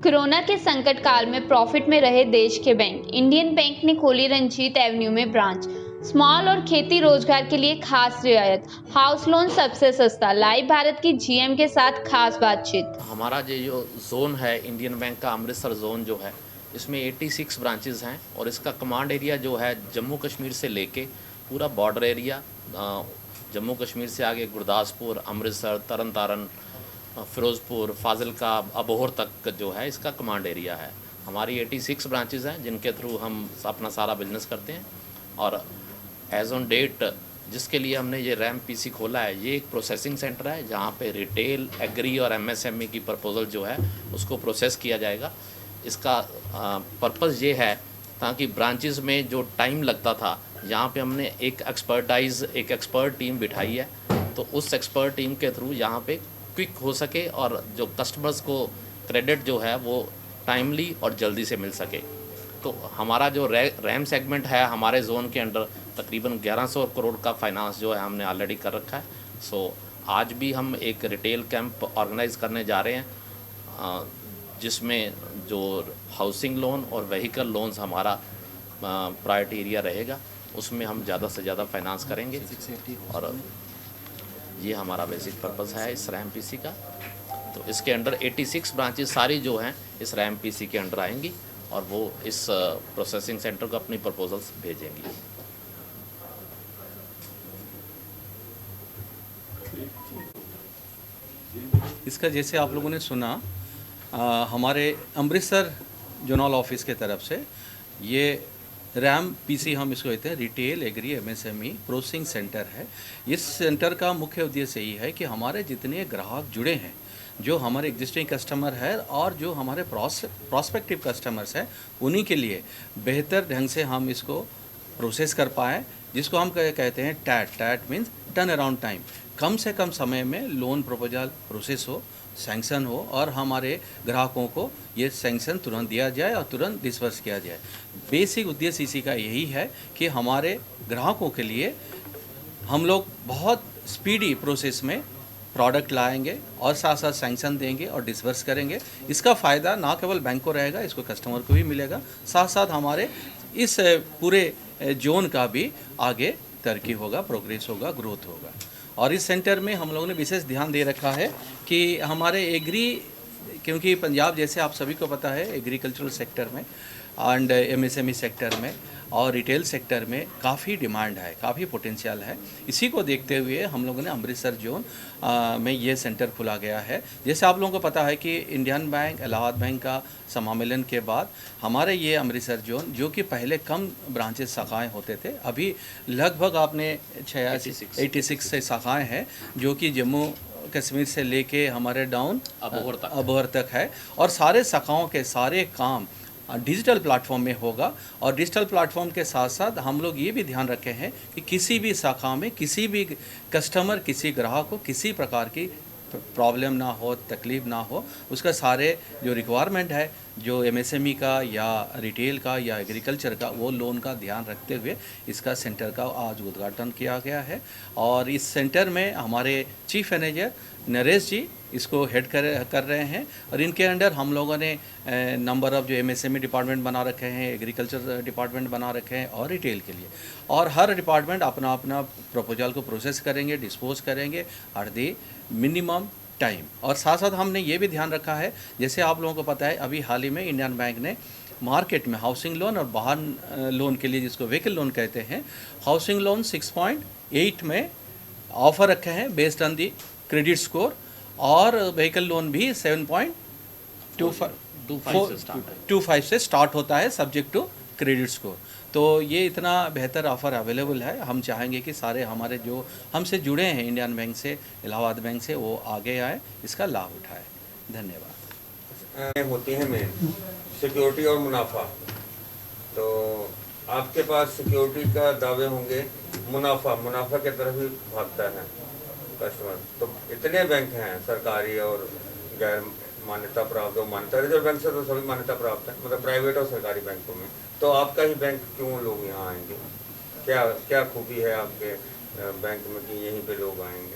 Corona के संकट काल में प्रॉफिट में रहे देश के बैंक इंडियन बैंक ने खोली रंजीत एवेन्यू में ब्रांच। स्मॉल और खेती रोजगार के लिए खास रियायत, हाउस लोन सबसे सस्ता। लाइव भारत की जीएम के साथ खास बातचीत। हमारा जो जोन है इंडियन बैंक का अमृतसर जोन जो है, इसमें 86 ब्रांचेस हैं और इसका कमांड एरिया जो है जम्मू कश्मीर से लेके पूरा बॉर्डर एरिया, जम्मू कश्मीर से आगे गुरदासपुर, अमृतसर, तरन तारन, फ़िरोज़पुर, फ़ाज़िलका, अबोहर तक जो है इसका कमांड एरिया है। हमारी 86 ब्रांचेस हैं जिनके थ्रू हम अपना सारा बिजनेस करते हैं। और एज़ ऑन डेट जिसके लिए हमने ये रैम पीसी खोला है, ये एक प्रोसेसिंग सेंटर है जहाँ पे रिटेल, एग्री और एमएसएमई की प्रपोज़ल जो है उसको प्रोसेस किया जाएगा। इसका पर्पज़ ये है ताकि ब्रांचेस में जो टाइम लगता था, यहाँ पे हमने एक एक्सपर्ट टीम बिठाई है, तो उस एक्सपर्ट टीम के थ्रू यहाँ पे क्विक हो सके और जो कस्टमर्स को क्रेडिट जो है वो टाइमली और जल्दी से मिल सके। तो हमारा जो रैम सेगमेंट है हमारे जोन के अंडर तकरीबन 1100 करोड़ का फाइनेंस जो है हमने ऑलरेडी कर रखा है। सो आज भी हम एक रिटेल कैंप ऑर्गेनाइज़ करने जा रहे हैं जिसमें जो हाउसिंग लोन और व्हीकल लोन्स हमारा प्रायोरिटी एरिया रहेगा, उसमें हम ज़्यादा से ज़्यादा फाइनेंस करेंगे। और ये हमारा बेसिक पर्पज़ है इस रैम पीसी का। तो इसके अंडर 86 ब्रांचेस सारी जो हैं इस रैम पीसी के अंडर आएंगी और वो इस प्रोसेसिंग सेंटर को अपनी प्रपोजल्स भेजेंगी। इसका जैसे आप लोगों ने सुना, हमारे अमृतसर जोनल ऑफिस के तरफ से ये रैम पीसी हम इसको कहते हैं, retail agri MSME processing centre है। इस सेंटर का मुख्य उद्देश्य यही है कि हमारे जितने ग्राहक जुड़े हैं, जो हमारे एग्जिस्टिंग कस्टमर है और जो हमारे प्रॉस्पेक्टिव कस्टमर्स हैं, उन्हीं के लिए बेहतर ढंग से हम इसको प्रोसेस कर पाएँ, जिसको हम कहते हैं TAT means turn around time. कम से कम समय में लोन प्रपोजल प्रोसेस हो, सैंक्शन हो और हमारे ग्राहकों को ये सैंक्शन तुरंत दिया जाए और तुरंत डिस्बर्स किया जाए। बेसिक उद्देश्य इसी का यही है कि हमारे ग्राहकों के लिए हम लोग बहुत स्पीडी प्रोसेस में प्रोडक्ट लाएंगे और साथ साथ सैंक्शन देंगे और डिस्बर्स करेंगे। इसका फ़ायदा ना केवल बैंक को रहेगा, इसको कस्टमर को भी मिलेगा, साथ साथ हमारे इस पूरे जोन का भी आगे तरक्की होगा, प्रोग्रेस होगा, ग्रोथ होगा। और इस सेंटर में हम लोगों ने विशेष ध्यान दे रखा है कि हमारे एग्री, क्योंकि पंजाब जैसे आप सभी को पता है एग्रीकल्चरल सेक्टर में एंड एमएसएमई सेक्टर में और रिटेल सेक्टर में काफ़ी डिमांड है, काफ़ी पोटेंशियल है। इसी को देखते हुए हम लोगों ने अमृतसर जोन में ये सेंटर खुला गया है। जैसे आप लोगों को पता है कि इंडियन बैंक, इलाहाबाद बैंक का सम्मेलन के बाद हमारे ये अमृतसर जोन, जो कि पहले कम ब्रांचेस शाखाएँ होते थे, अभी लगभग आपने 86 से शाखाएँ हैं, जो कि जम्मू कश्मीर से लेके हमारे डाउन अबोहर तक है। और सारे शाखाओं के सारे काम डिजिटल प्लेटफॉर्म में होगा। और डिजिटल प्लेटफॉर्म के साथ साथ हम लोग ये भी ध्यान रखे हैं कि किसी भी शाखा में किसी भी कस्टमर, किसी ग्राहक को किसी प्रकार की प्रॉब्लम ना हो, तकलीफ़ ना हो, उसका सारे जो रिक्वायरमेंट है, जो एमएसएमई का या रिटेल का या एग्रीकल्चर का, वो लोन का ध्यान रखते हुए इसका सेंटर का आज उद्घाटन किया गया है। और इस सेंटर में हमारे चीफ मैनेजर नरेश जी इसको हेड कर रहे हैं और इनके अंडर हम लोगों ने नंबर ऑफ़ जो एमएसएमई डिपार्टमेंट बना रखे हैं, एग्रीकल्चर डिपार्टमेंट बना रखे हैं और रिटेल के लिए, और हर डिपार्टमेंट अपना अपना प्रपोजल को प्रोसेस करेंगे, डिस्पोज करेंगे एट दी मिनिमम टाइम। और साथ साथ हमने ये भी ध्यान रखा है, जैसे आप लोगों को पता है अभी हाल ही में इंडियन बैंक ने मार्केट में हाउसिंग लोन और वाहन लोन के लिए, जिसको व्हीकल लोन कहते हैं, हाउसिंग लोन 6.8 में ऑफ़र रखे हैं based on the credit score, और व्हीकल लोन भी 7.25 से स्टार्ट होता है सब्जेक्ट टू क्रेडिट स्कोर। तो ये इतना बेहतर ऑफ़र अवेलेबल है। हम चाहेंगे कि सारे हमारे जो हमसे जुड़े हैं इंडियन बैंक से, इलाहाबाद बैंक से, वो आगे आए, इसका लाभ उठाए। धन्यवाद। होती है मेन सिक्योरिटी और मुनाफा। तो आपके पास सिक्योरिटी का दावे होंगे, मुनाफा की तरफ ही भागता है कस्टमर। तो इतने बैंक हैं सरकारी और गैर मान्यता प्राप्त और मान्यता, रिजर्व बैंक से तो सभी मान्यता प्राप्त है, मतलब प्राइवेट और सरकारी बैंकों में। तो आपका ही बैंक क्यों लोग यहाँ आएंगे? क्या खूबी है आपके बैंक में कि यहीं पे लोग आएंगे?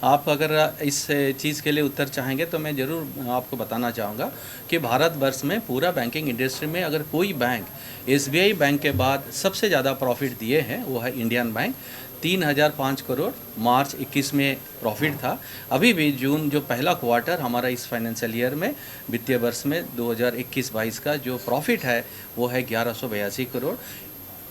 आप अगर इस चीज़ के लिए उत्तर चाहेंगे तो मैं ज़रूर आपको बताना चाहूँगा कि भारतवर्ष में पूरा बैंकिंग इंडस्ट्री में अगर कोई बैंक SBI बैंक के बाद सबसे ज़्यादा प्रॉफिट दिए हैं वो है इंडियन बैंक। 3005 करोड़ मार्च 21 में प्रॉफिट था। अभी भी जून जो पहला क्वार्टर हमारा इस फाइनेंशियल ईयर में वित्तीय वर्ष में 2021-22 का जो प्रॉफिट है वो है 1182 करोड़।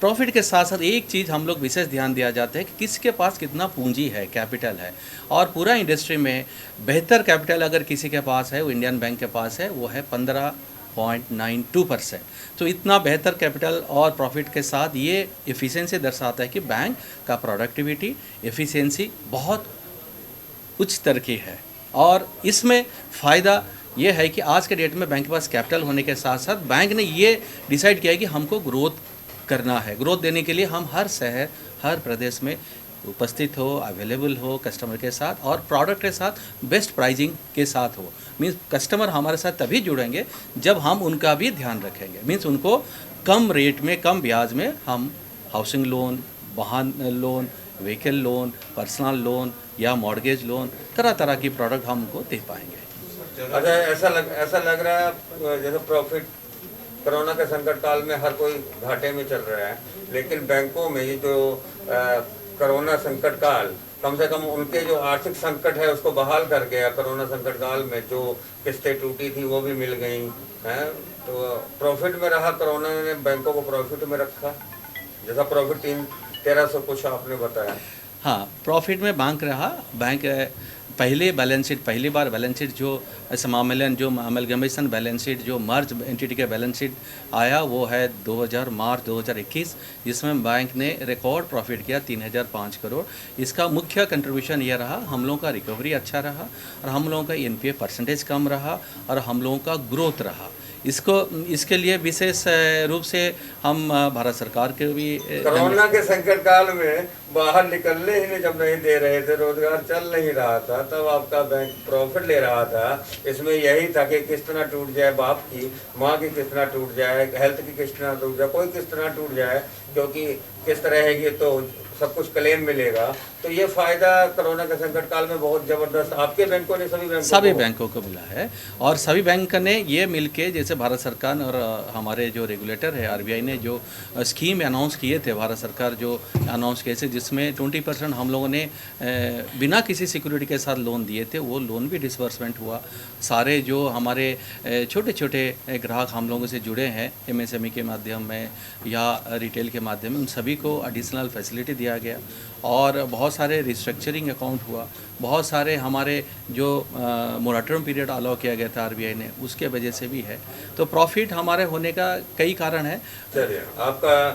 प्रॉफिट के साथ साथ एक चीज़ हम लोग विशेष ध्यान दिया जाता है कि किसके पास कितना पूंजी है, कैपिटल है, और पूरा इंडस्ट्री में बेहतर कैपिटल अगर किसी के पास है वो इंडियन बैंक के पास है, वो है 15.92%। तो इतना बेहतर कैपिटल और प्रॉफिट के साथ ये एफिशिएंसी दर्शाता है कि बैंक का प्रोडक्टिविटी एफिशिएंसी बहुत उच्च स्तर की है। और इसमें फ़ायदा ये है कि आज के डेट में बैंक के पास कैपिटल होने के साथ साथ बैंक ने ये डिसाइड किया है कि हमको ग्रोथ करना है। ग्रोथ देने के लिए हम हर शहर हर प्रदेश में उपस्थित हो, अवेलेबल हो कस्टमर के साथ, और प्रोडक्ट के साथ बेस्ट प्राइसिंग के साथ हो। मीन्स कस्टमर हमारे साथ तभी जुड़ेंगे जब हम उनका भी ध्यान रखेंगे। मीन्स उनको कम रेट में कम ब्याज में हम हाउसिंग लोन, वाहन loan, vehicle loan, personal loan या मॉर्गेज लोन, तरह तरह की प्रोडक्ट हम उनको दे पाएंगे। अच्छा, ऐसा लग रहा है जैसे प्रॉफिट कोरोना के संकट काल में हर कोई घाटे में चल रहा है, लेकिन बैंकों में ये जो कोरोना संकट काल कम से कम उनके जो आर्थिक संकट है उसको बहाल कर गया। कोरोना संकट काल में जो किस्तें टूटी थी वो भी मिल गई हैं, तो प्रॉफिट में रहा। कोरोना ने बैंकों को प्रॉफिट में रखा, जैसा प्रॉफिट 1300 कुछ आपने बताया। हाँ, प्रॉफिट में बैंक रहा। बैंक पहली बार बैलेंस शीट जो समामेलन जो अमलगमेशन बैलेंस शीट जो मर्ज एंटिटी के बैलेंस शीट आया वो है मार्च 2021, जिसमें बैंक ने रिकॉर्ड प्रॉफिट किया 3005 करोड़। इसका मुख्य कंट्रीब्यूशन ये रहा, हम लोगों का रिकवरी अच्छा रहा और हम लोगों का NPA परसेंटेज कम रहा और हम लोगों का ग्रोथ रहा। इसके लिए विशेष रूप से हम भारत सरकार के भी कोरोना के संकट काल में बाहर निकलने ही जब नहीं दे रहे थे, रोजगार चल नहीं रहा था, तब आपका बैंक प्रॉफिट ले रहा था। इसमें यही था कि किस्त ना टूट जाए, बाप की माँ की किस्त ना टूट जाए, हेल्थ की किस्त ना टूट जाए, कोई किस्त ना टूट जाए, क्योंकि किस्त रहेगी तो सब कुछ क्लेम मिलेगा। तो ये फायदा कोरोना के संकट काल में बहुत जबरदस्त आपके बैंकों ने सभी बैंकों को मिला है। और सभी बैंक ने ये मिलके, जैसे भारत सरकार और हमारे जो रेगुलेटर है RBI ने जो स्कीम अनाउंस किए थे, भारत सरकार जो अनाउंस किए थे, जिसमें 20% हम लोगों ने बिना किसी सिक्योरिटी के साथ लोन दिए थे, वो लोन भी डिसबर्समेंट हुआ। सारे जो हमारे छोटे छोटे ग्राहक हम लोगों से जुड़े हैं MSME के माध्यम में या रिटेल के माध्यम में, उन सभी को एडिशनल फैसिलिटी दिया गया। और बहुत सारे रिस्ट्रक्चरिंग अकाउंट हुआ, बहुत सारे हमारे जो मोरेटोरियम पीरियड अलाउ किया गया था RBI ने, उसके वजह से भी है। तो प्रॉफिट हमारे होने का कई कारण है। चलिए, आपका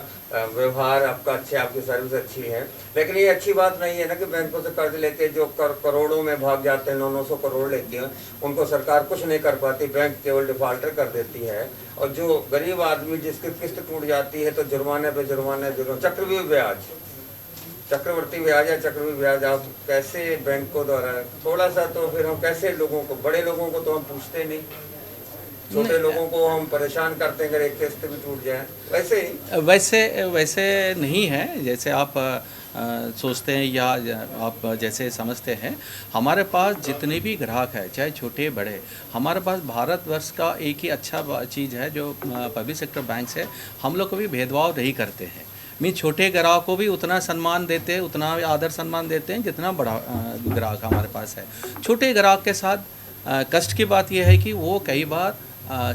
व्यवहार आपका अच्छा, आपकी सर्विस अच्छी है, लेकिन ये अच्छी बात नहीं है ना कि बैंकों से कर्ज लेके जो करोड़ों में भाग जाते हैं, 900 करोड़ लेके, उनको सरकार कुछ नहीं कर पाती, बैंक केवल डिफॉल्टर कर देती है। और जो गरीब आदमी जिसकी किस्त टूट जाती है तो जुर्माने पे जुर्माने, चक्रवृद्धि ब्याज या चक्रवृद्धि ब्याज आप कैसे बैंकों द्वारा, थोड़ा सा तो फिर हम कैसे लोगों को, बड़े लोगों को तो हम पूछते नहीं, छोटे लोगों को हम परेशान करते हैं अगर एक किस्त भी टूट जाए। वैसे ही वैसे नहीं है जैसे आप सोचते हैं या आप जैसे समझते हैं। हमारे पास जितने भी ग्राहक हैं, चाहे छोटे बड़े, हमारे पास भारतवर्ष का एक ही अच्छा चीज़ है जो पब्लिक सेक्टर बैंक से हम लोग कभी भेदभाव नहीं करते हैं। छोटे ग्राहक को भी उतना सम्मान देते हैं, उतना आदर सम्मान देते हैं जितना बड़ा ग्राहक हमारे पास है। छोटे ग्राहक के साथ कष्ट की बात यह है कि वो कई बार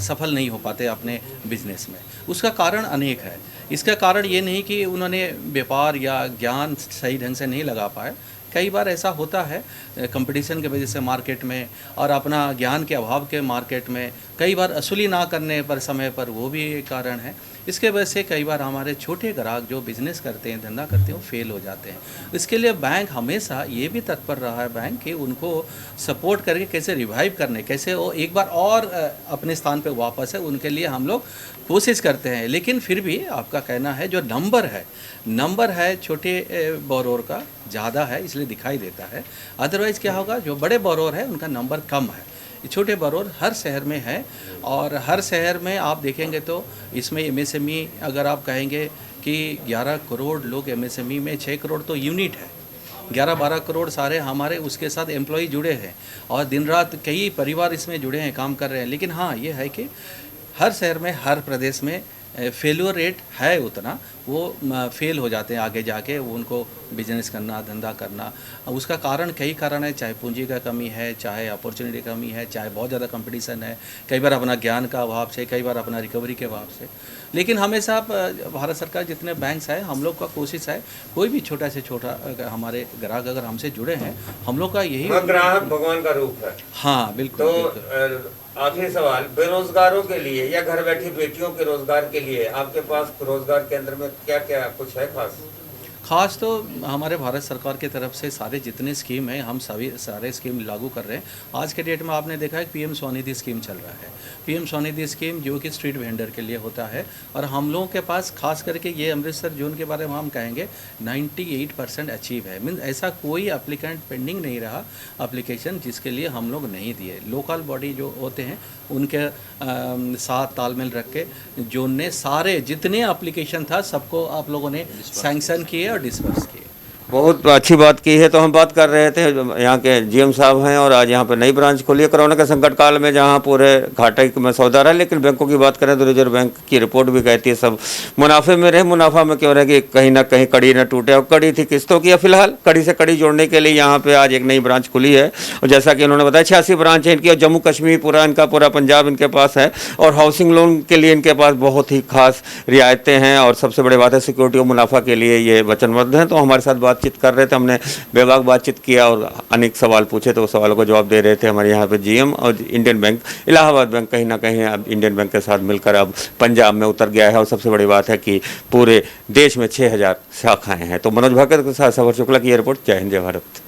सफल नहीं हो पाते अपने बिजनेस में। उसका कारण अनेक है। इसका कारण ये नहीं कि उन्होंने व्यापार या ज्ञान सही ढंग से नहीं लगा पाए। कई बार ऐसा होता है कंपटीशन की वजह से मार्केट में और अपना ज्ञान के अभाव के मार्केट में कई बार वसूली ना करने पर समय पर, वो भी एक कारण है। इसके वजह से कई बार हमारे छोटे ग्राहक जो बिज़नेस करते हैं, धंधा करते हैं, वो फेल हो जाते हैं। इसके लिए बैंक हमेशा ये भी तत्पर रहा है बैंक कि उनको सपोर्ट करके कैसे रिवाइव करने, कैसे वो एक बार और अपने स्थान पे वापस है, उनके लिए हम लोग कोशिश करते हैं। लेकिन फिर भी आपका कहना है जो नंबर है छोटे बोरोर का ज़्यादा है, इसलिए दिखाई देता है। अदरवाइज़ क्या होगा, जो बड़े बोरोर है उनका नंबर कम है। छोटे बोरोर हर शहर में है और हर शहर में आप देखेंगे तो इसमें MSME अगर आप कहेंगे कि 11 करोड़ लोग MSME में 6 करोड़ तो यूनिट है। 11-12 करोड़ सारे हमारे उसके साथ एम्प्लॉय जुड़े हैं और दिन रात कई परिवार इसमें जुड़े हैं, काम कर रहे हैं। लेकिन हाँ, ये है कि हर शहर में, हर प्रदेश में फेल्योर रेट है उतना, वो फेल हो जाते हैं आगे जाके, वो उनको बिजनेस करना, धंधा करना। उसका कारण कई कारण है, चाहे पूंजी का कमी है, चाहे अपॉर्चुनिटी का कमी है, चाहे बहुत ज़्यादा कंपटीशन है, कई बार अपना ज्ञान का अभाव से, कई बार अपना रिकवरी के अभाव से। लेकिन हमेशा भारत सरकार जितने बैंक्स हैं, हम लोग का कोशिश है, कोई भी छोटा से छोटा हमारे ग्राहक अगर हमसे जुड़े हैं, हम लोग का यही ग्राहक भगवान का रूप है। हाँ बिल्कुल। तो आखिरी सवाल, बेरोजगारों के लिए या घर बैठी बेटियों के रोजगार के लिए आपके पास रोजगार केंद्र में क्या क्या कुछ है खास? तो हमारे भारत सरकार की तरफ से सारे जितने स्कीम हैं, हम सारे स्कीम लागू कर रहे हैं। आज के डेट में आपने देखा है पीएम स्वनिधि स्कीम चल रहा है। पीएम स्वनिधि स्कीम जो कि स्ट्रीट वेंडर के लिए होता है, और हम लोगों के पास खास करके ये अमृतसर जोन के बारे में हम कहेंगे 98% अचीव है। मीन्स ऐसा कोई एप्लीकेंट पेंडिंग नहीं रहा एप्लीकेशन जिसके लिए हम लोग नहीं दिए। लोकल बॉडी जो होते हैं उनके साथ तालमेल रख के जोन ने सारे जितने एप्लीकेशन था सबको आप लोगों ने सैंक्शन किए और डिस्पर्स किए। बहुत अच्छी बात की है। तो हम बात कर रहे थे, यहाँ के जीएम साहब हैं और आज यहाँ पे नई ब्रांच खोली है कोरोना के संकट काल में, जहाँ पूरे घाटे में सौदा रहा। लेकिन बैंकों की बात करें तो रिजर्व बैंक की रिपोर्ट भी कहती है सब मुनाफे में रहे। मुनाफा में क्यों रहे कि कहीं ना कहीं कड़ी न टूटे, और कड़ी थी किस्तों की। फिलहाल कड़ी से कड़ी जोड़ने के लिए यहाँ पे आज एक नई ब्रांच खुली है, और जैसा कि उन्होंने बताया 86 ब्रांच है इनकी, और जम्मू कश्मीर पूरा इनका पूरा पंजाब इनके पास है। और हाउसिंग लोन के लिए इनके पास बहुत ही खास रियायतें हैं, और सबसे बड़ी बात है सिक्योरिटी और मुनाफा के लिए ये वचनबद्ध हैं। तो हमारे साथ बातचीत कर रहे थे, हमने बेबाक बातचीत किया और अनेक सवाल पूछे, तो सवालों को जवाब दे रहे थे हमारे यहाँ पे जीएम। और इंडियन बैंक, इलाहाबाद बैंक कहीं ना कहीं अब इंडियन बैंक के साथ मिलकर अब पंजाब में उतर गया है। और सबसे बड़ी बात है कि पूरे देश में 6000 शाखाएं हैं। तो मनोज भाकर के साथ सफर शुक्ला की रिपोर्ट। जय हिंद, जय भारत।